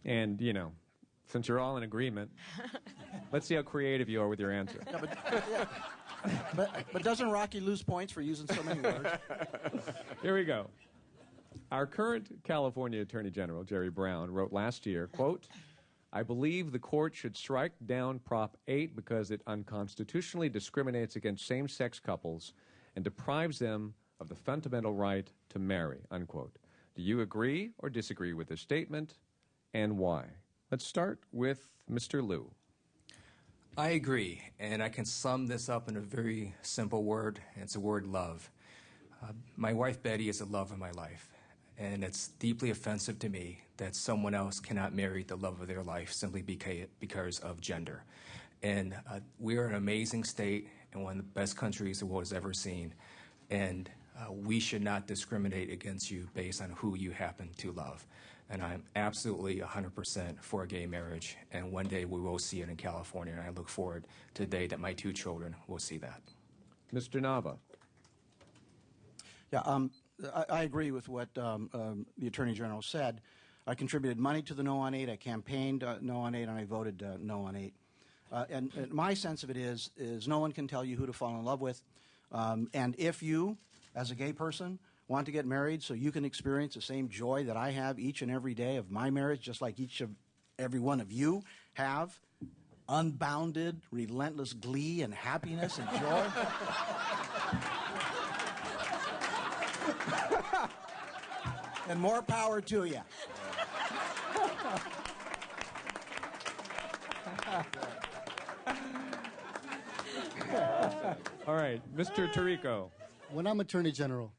And, you know, since you're all in agreement, let's see how creative you are with your answer. But doesn't Rocky lose points for using so many words? Here we go. Our current California Attorney General, Jerry Brown, wrote last year, quote, I believe the court should strike down Prop 8 because it unconstitutionally discriminates against same-sex couples and deprives them of the fundamental right to marry, unquote. Do you agree or disagree with this statement, and why? Let's start with Mr. Liu. I agree, and I can sum this up in a very simple word. It's the word love. My wife, Betty, is the love of my life, and it's deeply offensive to me that someone else cannot marry the love of their life simply because of gender. And we are an amazing state and one of the best countries the world has ever seen, and we should not discriminate against you based on who you happen to love. And I'm absolutely 100% for gay marriage, and one day we will see it in California, and I look forward to the day that my 2 children will see that. Mr. Nava. Yeah, I agree with what the Attorney General said. I contributed money to the No on 8. I campaigned No on 8, and I voted No on 8. And my sense of it is no one can tell you who to fall in love with. And if you, as a gay person, want to get married so you can experience the same joy that I have each and every day of my marriage, just like every one of you have, unbounded, relentless glee and happiness and joy. And more power to you. All right, Mr. Tirico. When I'm Attorney General,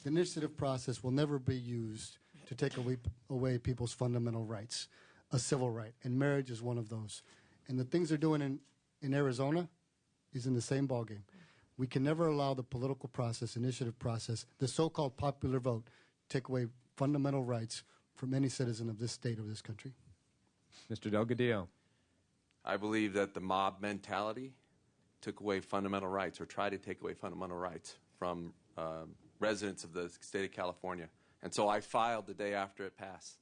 the initiative process will never be used to take away people's fundamental rights, a civil right, and marriage is one of those. And the things they're doing in Arizona is in the same ballgame. We can never allow the political process, initiative process, the so-called popular vote, take away fundamental rights from any citizen of this state or this country. Mr. Delgadillo. I believe that the mob mentality took away fundamental rights, or tried to take away fundamental rights from residents of the state of California. And so I filed the day after it passed.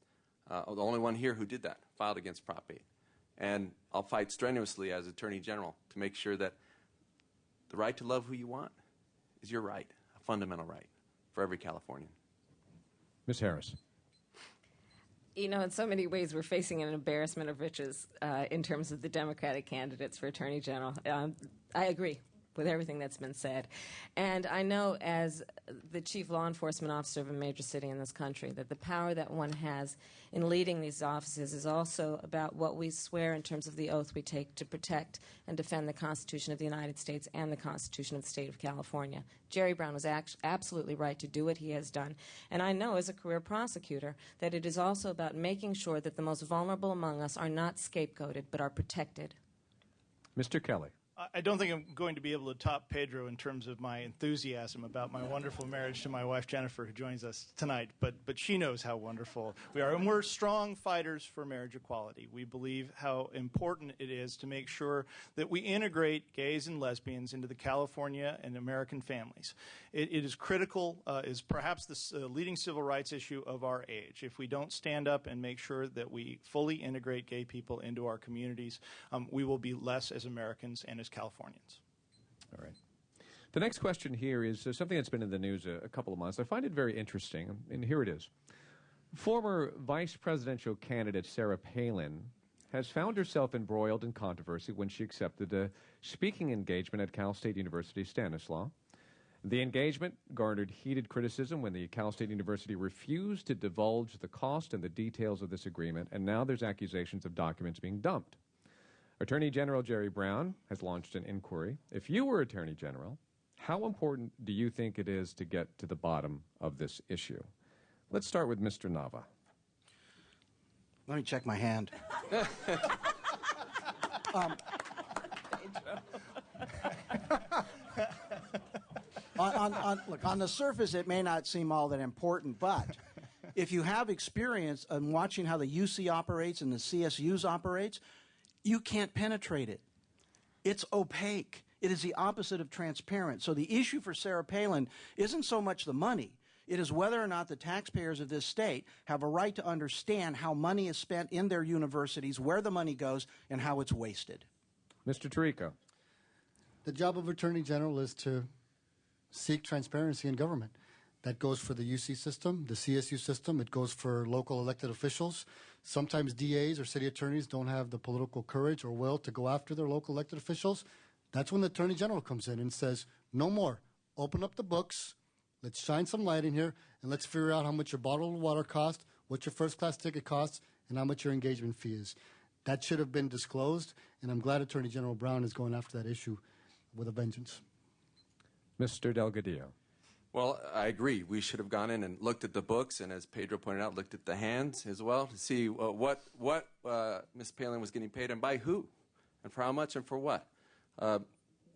The only one here who did that, filed against Prop 8. And I'll fight strenuously as Attorney General to make sure that the right to love who you want is your right, a fundamental right for every Californian. Ms. Harris. You know, in so many ways, we're facing an embarrassment of riches in terms of the Democratic candidates for Attorney General. I agree with everything that's been said. And I know, as the chief law enforcement officer of a major city in this country, that the power that one has in leading these offices is also about what we swear in terms of the oath we take to protect and defend the Constitution of the United States and the Constitution of the state of California. Jerry Brown was absolutely right to do what he has done. And I know, as a career prosecutor, that it is also about making sure that the most vulnerable among us are not scapegoated but are protected. Mr. Kelly. I don't think I'm going to be able to top Pedro in terms of my enthusiasm about my wonderful marriage to my wife, Jennifer, who joins us tonight. But she knows how wonderful we are. And we're strong fighters for marriage equality. We believe how important it is to make sure that we integrate gays and lesbians into the California and American families. It is critical, is perhaps the leading civil rights issue of our age. If we don't stand up and make sure that we fully integrate gay people into our communities, we will be less as Americans and as Californians. All right. The next question here is something that's been in the news a couple of months. I find it very interesting, and here it is. Former vice presidential candidate Sarah Palin has found herself embroiled in controversy when she accepted a speaking engagement at Cal State University Stanislaus. The engagement garnered heated criticism when the Cal State University refused to divulge the cost and the details of this agreement, and now there's accusations of documents being dumped. Attorney General Jerry Brown has launched an inquiry. If you were Attorney General, how important do you think it is to get to the bottom of this issue? Let's start with Mr. Nava. Let me check my hand. Look, on the surface, it may not seem all that important, but if you have experience in watching how the UC operates and the CSUs operates, you can't penetrate it. It's opaque. It is the opposite of transparent. So the issue for Sarah Palin isn't so much the money. It is whether or not the taxpayers of this state have a right to understand how money is spent in their universities, where the money goes, and how it's wasted. Mr. Tirico. The job of Attorney General is to seek transparency in government. That goes for the UC system, the CSU system. It goes for local elected officials. Sometimes DAs or city attorneys don't have the political courage or will to go after their local elected officials. That's when the Attorney General comes in and says, no more. Open up the books. Let's shine some light in here, and let's figure out how much your bottle of water costs, what your first-class ticket costs, and how much your engagement fee is. That should have been disclosed, and I'm glad Attorney General Brown is going after that issue with a vengeance. Mr. Delgadillo. Well, I agree. We should have gone in and looked at the books, and as Pedro pointed out, looked at the hands as well to see what Ms. Palin was getting paid and by who, and for how much and for what.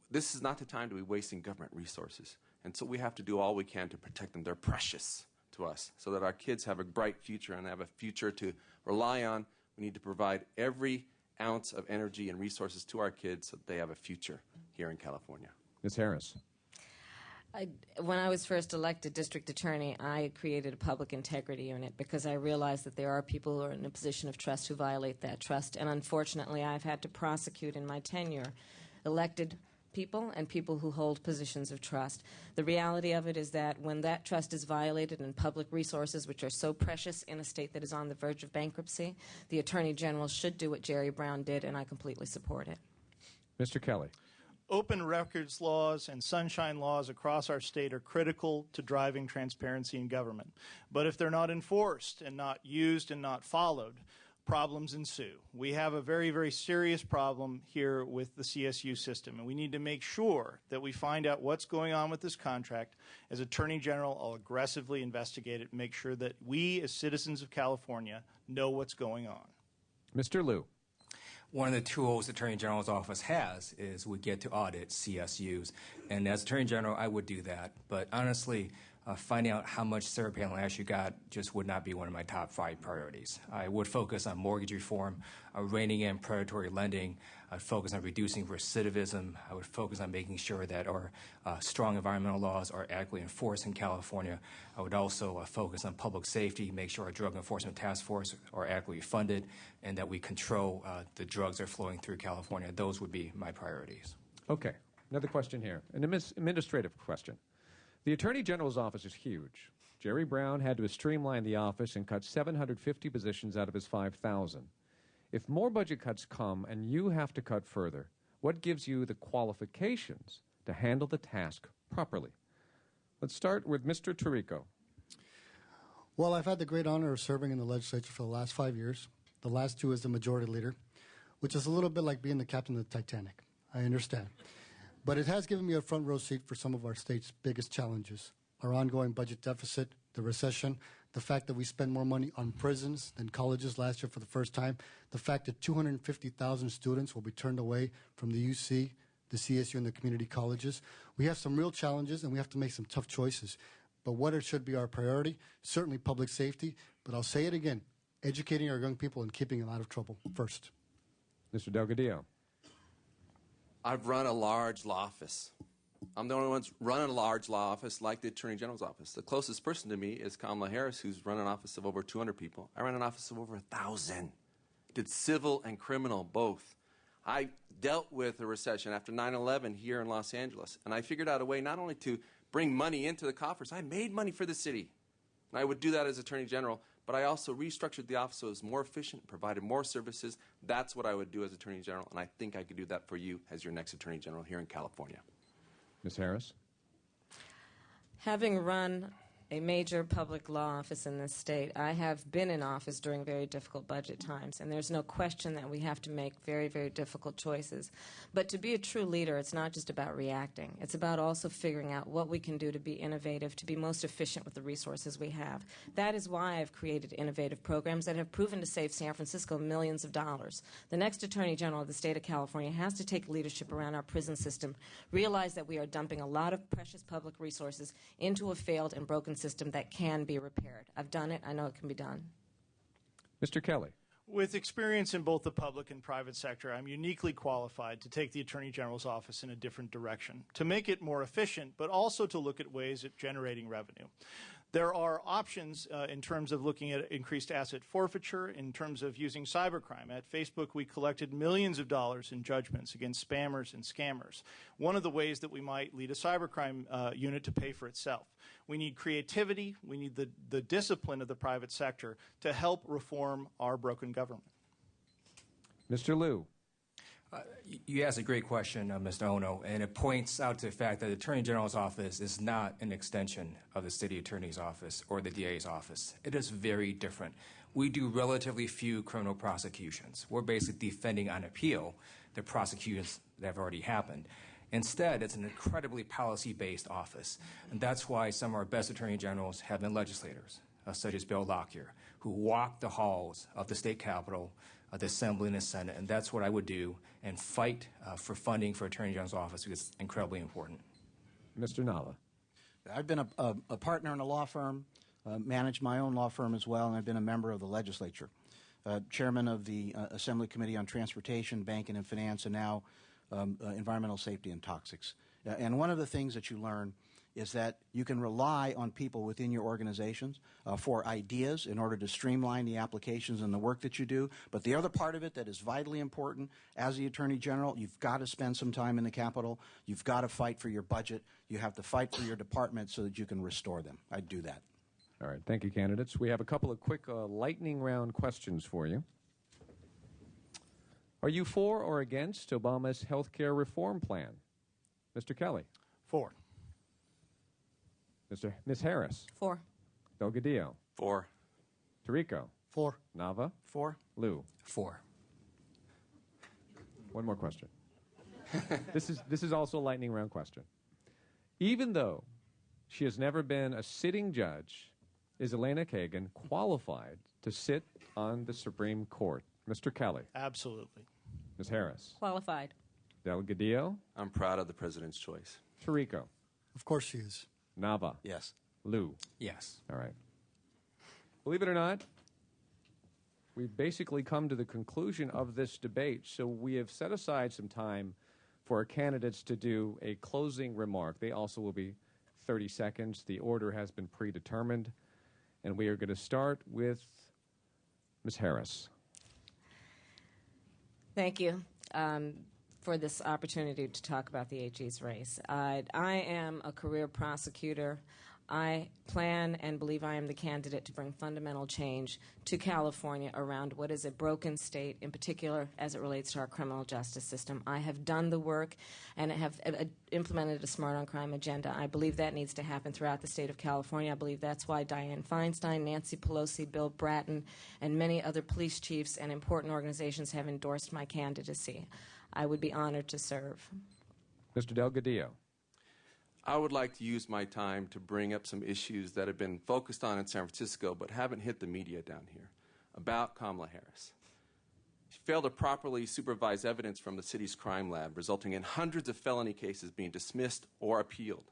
This is not the time to be wasting government resources, and so we have to do all we can to protect them. They're precious to us, so that our kids have a bright future and have a future to rely on. We need to provide every ounce of energy and resources to our kids so that they have a future here in California. Ms. Harris. When I was first elected district attorney, I created a public integrity unit because I realized that there are people who are in a position of trust who violate that trust. And unfortunately, I've had to prosecute in my tenure elected people and people who hold positions of trust. The reality of it is that when that trust is violated and public resources, which are so precious in a state that is on the verge of bankruptcy, the Attorney General should do what Jerry Brown did, and I completely support it. Mr. Kelly. Open records laws and sunshine laws across our state are critical to driving transparency in government. But if they're not enforced and not used and not followed, problems ensue. We have a very, very serious problem here with the CSU system, and we need to make sure that we find out what's going on with this contract. As Attorney General, I'll aggressively investigate it and make sure that we, as citizens of California, know what's going on. Mr. Liu. One of the tools the Attorney General's office has is we get to audit CSUs. And as Attorney General, I would do that. But honestly, finding out how much Sarah Palin actually got just would not be one of my top 5 priorities. I would focus on mortgage reform, reining in predatory lending. I'd focus on reducing recidivism. I would focus on making sure that our strong environmental laws are adequately enforced in California. I would also focus on public safety, make sure our drug enforcement task force are adequately funded, and that we control the drugs that are flowing through California. Those would be my priorities. Okay. Another question here, an administrative question. The Attorney General's office is huge. Jerry Brown had to streamline the office and cut 750 positions out of his 5,000. If more budget cuts come and you have to cut further, what gives you the qualifications to handle the task properly? Let's start with Mr. Tirico. Well, I've had the great honor of serving in the legislature for the last 5 years. The last 2 as the majority leader, which is a little bit like being the captain of the Titanic. I understand. But it has given me a front row seat for some of our state's biggest challenges. Our ongoing budget deficit, the recession, the fact that we spend more money on prisons than colleges last year for the first time, the fact that 250,000 students will be turned away from the UC, the CSU, and the community colleges. We have some real challenges, and we have to make some tough choices. But what it should be our priority, certainly public safety, but I'll say it again, educating our young people and keeping them out of trouble first. Mr. Delgadillo. I've run a large law office. I'm the only one running a large law office like the Attorney General's office. The closest person to me is Kamala Harris, who's run an office of over 200 people. I ran an office of over 1,000. Did civil and criminal both. I dealt with a recession after 9/11 here in Los Angeles, and I figured out a way not only to bring money into the coffers, I made money for the city. And I would do that as Attorney General, but I also restructured the office so it was more efficient, provided more services. That's what I would do as Attorney General, and I think I could do that for you as your next Attorney General here in California. Ms. Harris? Having run a major public law office in this state, I have been in office during very difficult budget times, and there's no question that we have to make very, very difficult choices. But to be a true leader, it's not just about reacting. It's about also figuring out what we can do to be innovative, to be most efficient with the resources we have. That is why I've created innovative programs that have proven to save San Francisco millions of dollars. The next Attorney General of the state of California has to take leadership around our prison system, realize that we are dumping a lot of precious public resources into a failed and broken system that can be repaired. I've done it. I know it can be done. Mr. Kelly. With experience in both the public and private sector, I'm uniquely qualified to take the Attorney General's office in a different direction, to make it more efficient, but also to look at ways at generating revenue. There are options in terms of looking at increased asset forfeiture, in terms of using cybercrime. At Facebook, we collected millions of dollars in judgments against spammers and scammers. One of the ways that we might lead a cybercrime unit to pay for itself. We need creativity. We need the discipline of the private sector to help reform our broken government. Mr. Liu. You asked a great question, Mr. Ono, and it points out to the fact that the Attorney General's office is not an extension of the City Attorney's office or the DA's office. It is very different. We do relatively few criminal prosecutions. We're basically defending on appeal the prosecutions that have already happened. Instead, it's an incredibly policy-based office, and that's why some of our best Attorney Generals have been legislators, such as Bill Lockyer, who walked the halls of the state capitol, the Assembly and the Senate, and that's what I would do, and fight for funding for Attorney General's office because it's incredibly important. Mr. Nava. I've been a partner in a law firm, managed my own law firm as well, and I've been a member of the legislature. Chairman of the Assembly Committee on Transportation, Banking and Finance, and now Environmental Safety and Toxics. And one of the things that you learn is that you can rely on people within your organizations for ideas in order to streamline the applications and the work that you do. But the other part of it that is vitally important, as the Attorney General, you've got to spend some time in the Capitol. You've got to fight for your budget. You have to fight for your department so that you can restore them. I'd do that. All right. Thank you, candidates. We have a couple of quick lightning round questions for you. Are you for or against Obama's health care reform plan? Mr. Kelly. For. Ms. Harris. For. Delgadillo. For. Tirico. For. Nava. For. Liu. For. One more question. This is also a lightning round question. Even though she has never been a sitting judge, is Elena Kagan qualified to sit on the Supreme Court? Mr. Kelly. Absolutely. Ms. Harris. Qualified. Delgadillo. I'm proud of the president's choice. Tirico. Of course she is. Nava. Yes. Liu. Yes. All right. Believe it or not, we've basically come to the conclusion of this debate, so we have set aside some time for our candidates to do a closing remark. They also will be 30 seconds. The order has been predetermined, and we are going to start with Ms. Harris. Thank you for this opportunity to talk about the AG's race. I am a career prosecutor. I plan and believe I am the candidate to bring fundamental change to California around what is a broken state, in particular as it relates to our criminal justice system. I have done the work and have implemented a Smart on Crime agenda. I believe that needs to happen throughout the state of California. I believe that's why Dianne Feinstein, Nancy Pelosi, Bill Bratton, and many other police chiefs and important organizations have endorsed my candidacy. I would be honored to serve. Mr. Delgadillo. I would like to use my time to bring up some issues that have been focused on in San Francisco but haven't hit the media down here about Kamala Harris. She failed to properly supervise evidence from the city's crime lab, resulting in hundreds of felony cases being dismissed or appealed.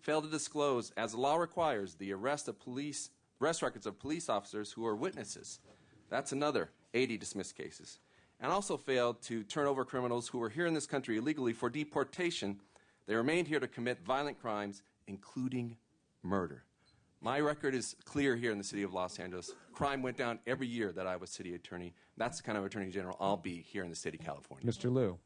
Failed to disclose, as the law requires, the arrest records of police officers who are witnesses. That's another 80 dismissed cases. And also failed to turn over criminals who were here in this country illegally for deportation. They remained here to commit violent crimes, including murder. My record is clear here in the city of Los Angeles. Crime went down every year that I was city attorney. That's the kind of attorney general I'll be here in the state of California. Mr. Liu.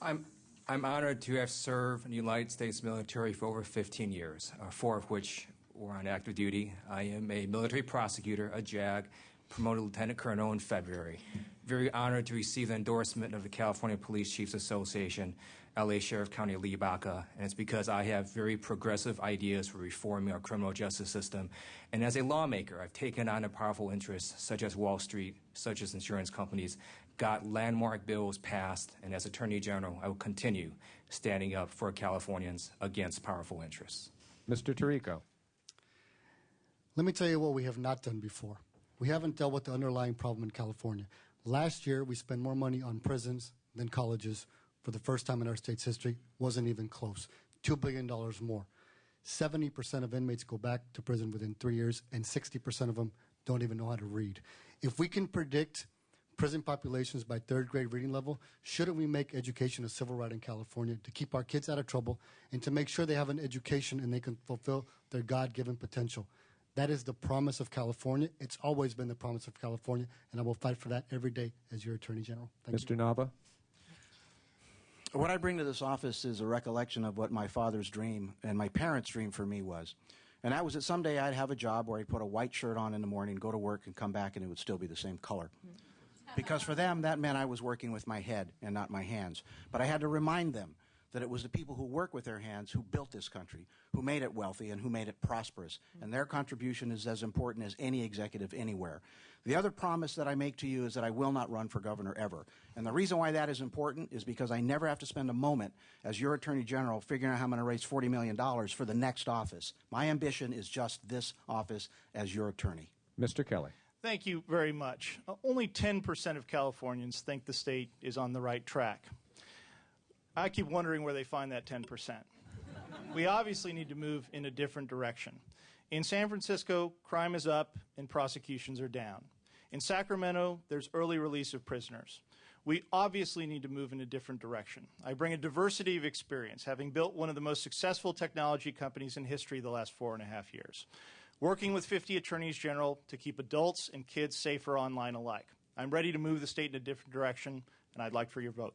I'm honored to have served in the United States military for over 15 years, 4 of which were on active duty. I am a military prosecutor, a JAG, promoted lieutenant colonel in February. Very honored to receive the endorsement of the California Police Chiefs Association, LA Sheriff County Lee Baca, and it's because I have very progressive ideas for reforming our criminal justice system. And as a lawmaker, I've taken on a powerful interests such as Wall Street, such as insurance companies, got landmark bills passed, and as Attorney General, I will continue standing up for Californians against powerful interests. Mr. Tirico. Let me tell you what we have not done before. We haven't dealt with the underlying problem in California. Last year, we spent more money on prisons than colleges. For the first time in our state's history, wasn't even close. $2 billion more. 70% of inmates go back to prison within 3 years, and 60% of them don't even know how to read. If we can predict prison populations by third grade reading level, shouldn't we make education a civil right in California to keep our kids out of trouble and to make sure they have an education and they can fulfill their God-given potential? That is the promise of California. It's always been the promise of California, and I will fight for that every day as your Attorney General. Thank you. Mr. Nava? What I bring to this office is a recollection of what my father's dream and my parents' dream for me was. And that was that someday I'd have a job where I'd put a white shirt on in the morning, go to work, and come back, and it would still be the same color. Because for them, that meant I was working with my head and not my hands. But I had to remind them that it was the people who work with their hands who built this country, who made it wealthy, and who made it prosperous. And their contribution is as important as any executive anywhere. The other promise that I make to you is that I will not run for governor ever. And the reason why that is important is because I never have to spend a moment as your Attorney General figuring out how I'm going to raise $40 million for the next office. My ambition is just this office as your attorney. Mr. Kelly? Thank you very much. Only 10% of Californians think the state is on the right track. I keep wondering where they find that 10%. We obviously need to move in a different direction. In San Francisco, crime is up and prosecutions are down. In Sacramento, there's early release of prisoners. We obviously need to move in a different direction. I bring a diversity of experience, having built one of the most successful technology companies in history the last 4.5 years, working with 50 attorneys general to keep adults and kids safer online alike. I'm ready to move the state in a different direction, and I'd like for your vote.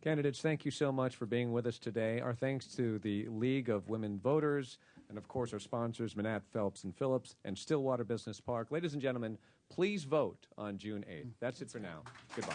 Candidates, thank you so much for being with us today. Our thanks to the League of Women Voters and, of course, our sponsors, Manat, Phelps & Phillips and Stillwater Business Park. Ladies and gentlemen, please vote on June 8th. That's it for now. Goodbye.